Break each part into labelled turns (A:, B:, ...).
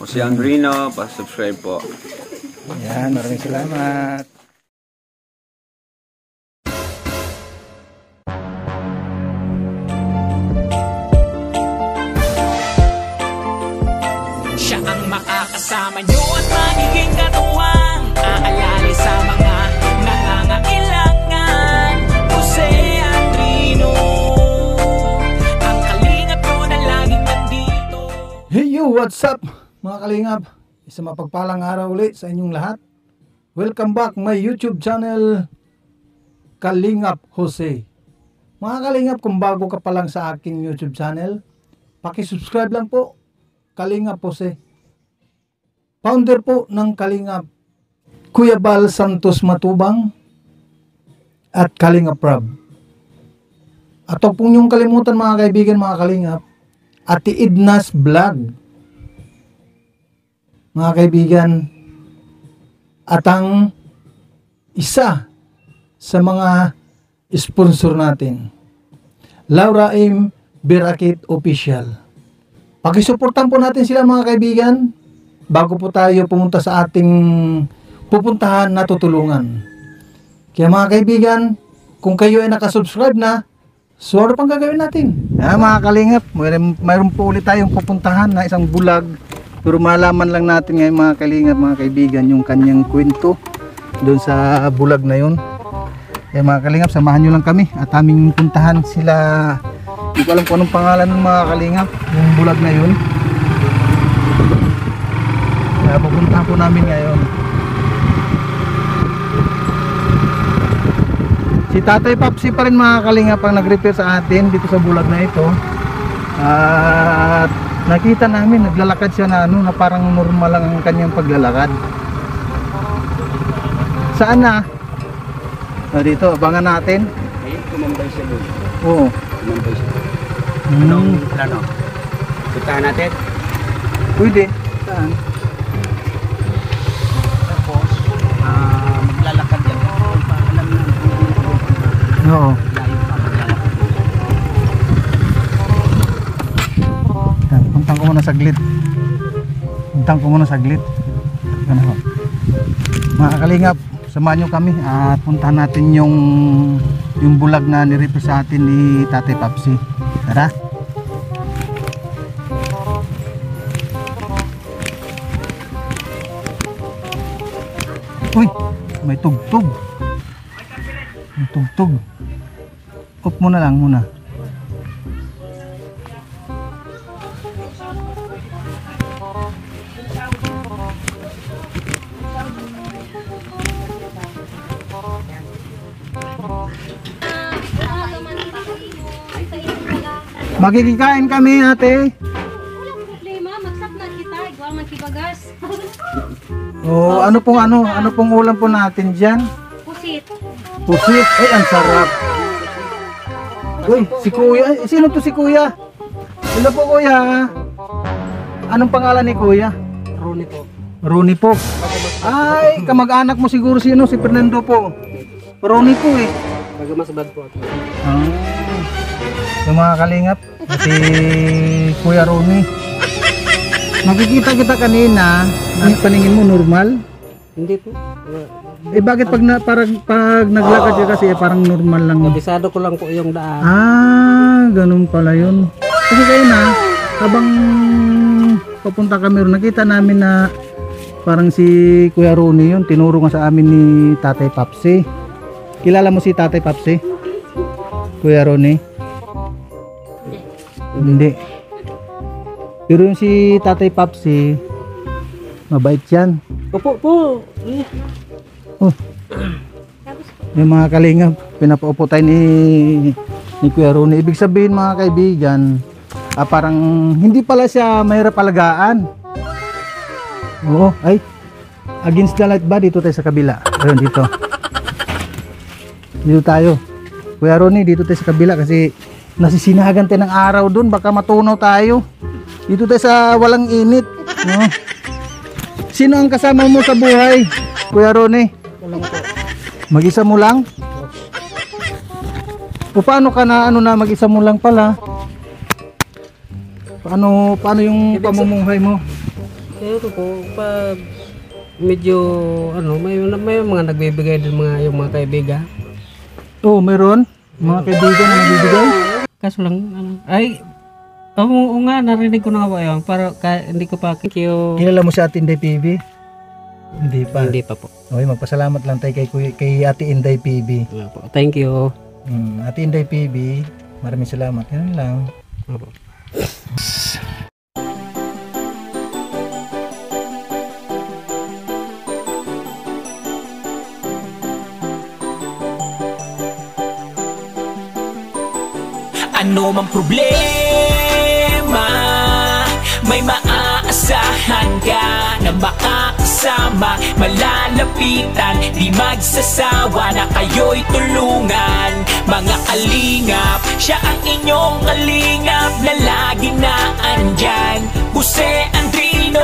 A: Ako si Andrino, pa-subscribe po.
B: Yan, maraming salamat.
C: Siya ang makakasama nyo at magiging katuwang aalali sa mga nangangailangan. Jose Andrino, ang kalingap ko na laging nandito.
B: Hey yo, what's up mga kalingap? Isang mapagpalang araw ulit sa inyong lahat. Welcome back my YouTube channel, Kalingap Jose. Mga kalingap, kung bago ka pa lang sa aking YouTube channel, paki-subscribe lang po, Kalingap Jose. Founder po ng Kalingap, Kuya Bal Santos Matubang at Kalingap Rob. At huwag pong niyong kalimutan mga kaibigan, mga kalingap, Ate Edna's Vlog. Mga kaibigan, at ang isa sa mga sponsor natin, Laura M. Birakit Official. Pakisuportan po natin sila mga kaibigan bago po tayo pumunta sa ating pupuntahan na tutulungan. Kaya mga kaibigan, kung kayo ay nakasubscribe na, so ano pang gagawin natin? Mga kalingap, mayroon po ulit tayong pupuntahan na isang bulag. Pero malaman lang natin ngayon mga kalingap, mga kaibigan, yung kanyang kwento doon sa bulag na yun. Kaya mga kalingap, samahan nyo lang kami at aming puntahan sila. Hindi ko alam kung anong pangalan ng mga kalingap, yung bulag na yun. Kaya pupuntahan po namin ngayon. Si Tatay Papsi pa rin mga kalingap ang nag-repair sa atin dito sa bulag na ito. At nakita namin naglalakad siya na na parang normal lang ang kanyang paglalakad. Saan na? Dito, abangan natin.
A: Ay, tumambay siya doon.
B: Oo.
A: Tumambay siya. Anong plano? Puntahan natin?
B: Pwede. Saan?
A: Tapos, maglalakad yan. Alam na.
B: Oo. Puntang ko muna saglit. Ano? Mga kalingap, samahan nyo kami at puntahan natin yung bulag na nirepair sa atin ni Tatay Papsi. Tara. Uy, may tugtog. Off muna lang muna. Magkikikain kami, ate.
D: Walang problema, magsap na kita, igual man kibagas.
B: Oh, ano pong ulam po natin diyan?
D: Pusit.
B: Pusit. Ay, ang sarap. Uy, si Kuya. Sino to si Kuya? Hello po, Kuya. Anong pangalan ni Kuya?
A: Ronnie po.
B: Ronnie po. Ay, kamag-anak mo siguro si Fernando po. Ronnie po eh.
A: Magamas bad po.
B: Yung mga kalingap, si Kuya Ronnie. Nakikita kita kanina, ang paningin mo normal?
E: Hindi po.
B: Bakit pag naglakad ka kasi parang normal lang?
E: Kabisado ko lang po yung daan.
B: Ganun pala yun. Kasi kayo na, habang papunta kami ron, nakita namin na parang si Kuya Ronnie yun, tinuro nga sa amin ni Tatay Papsi. Kilala mo si Tatay Papsi? Kuya Ronnie? Hindi. Pero yung si Tatay Papsi, mabait yan.
E: Opo po.
B: Oh. Yung mga kalingap, pinapaupo tayo ni Kuya Ronnie. Ibig sabihin mga kaibigan, parang hindi pala siya mahirap alagaan. Oo, ay against the light ba? Dito tayo sa kabila. Ayun, dito. Dito tayo. Kuya Ronnie, dito tayo sa kabila kasi nasisinagan tayo ng araw dun, baka matunaw tayo. Dito tayo sa walang init, no? Sino ang kasama mo sa buhay, Kuya Ronnie? Mag-isa mo lang? O paano ka na mag-isa mo lang pala? Paano yung pamumuhay mo?
E: Pero po, pag medyo, ano, may mga nagbibigay din yung mga kaibigan.
B: Oh, meron? Mga kaibigan na nagbibigay?
E: Kaso lang, ano, ay, oo nga, narinig ko na nga ba yun. Pero hindi ko pa, thank you.
B: Kilala mo si Ate Inday PB? Hindi pa.
E: Hindi pa po.
B: Okay, magpasalamat lang tayo kay Ate Inday PB.
E: Wala po. Thank you.
B: Ate Inday PB, maraming salamat. Yan lang.
E: Opo.
C: Ano mang problema, may maaasahan ka na makakasama, malalapitan, di magsasawa na kayo'y tulungan. Mga kalingap, siya ang inyong kalingap na lagi na andyan. Jose Andrino,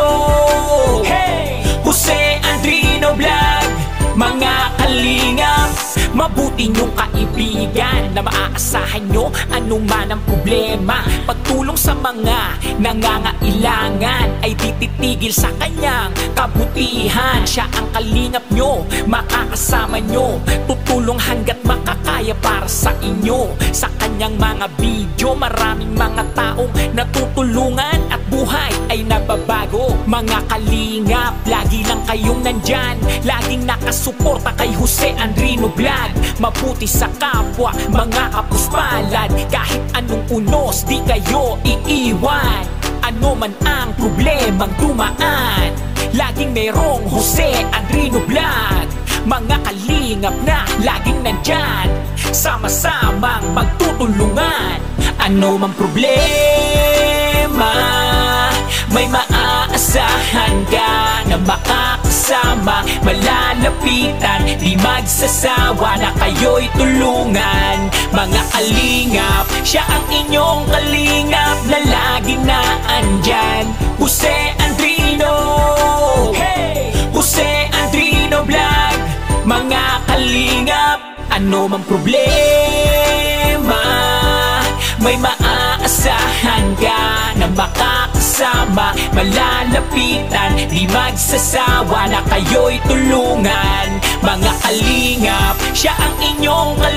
C: hey! Jose Andrino Vlog. Mga kalingap, mabuti niyong kaibigan na maaasahan nyo anuman ang problema. Pagtulong sa mga nangangailangan ay tititigil sa kanyang kabutihan. Siya ang kalingap nyo, makakasama nyo, tutulong hanggat makakaya para sa inyo. Sa kanyang mga video, maraming mga taong natutulungan at buhay ay nababago. Mga kalingap, lagi lang kayong nandyan, laging nakasuporta kay Jose Andrino Vlog. Mabuti sa kapwa, mga kapuspalad, kahit anong unos di kayo iiwan. Ano man ang problemang dumaan, laging merong Jose Andrino Vlog. Mga kalingap na laging nandyan, sama-samang magtutulungan. Ano mang problema, may maaasahan ka na makakasama, malalapitan, di magsasawa na kayo'y tulungan. Mga kalingap, siya ang inyong kalingap na lagi na andyan. Jose Andrino, hey! Jose Andrino Vlog. Mga kalingap, ano mang problema, may maaasahan ka na makakasama, malalapitan, di magsasawa na kayo'y tulungan. Mga kalingap, siya ang inyong kalingap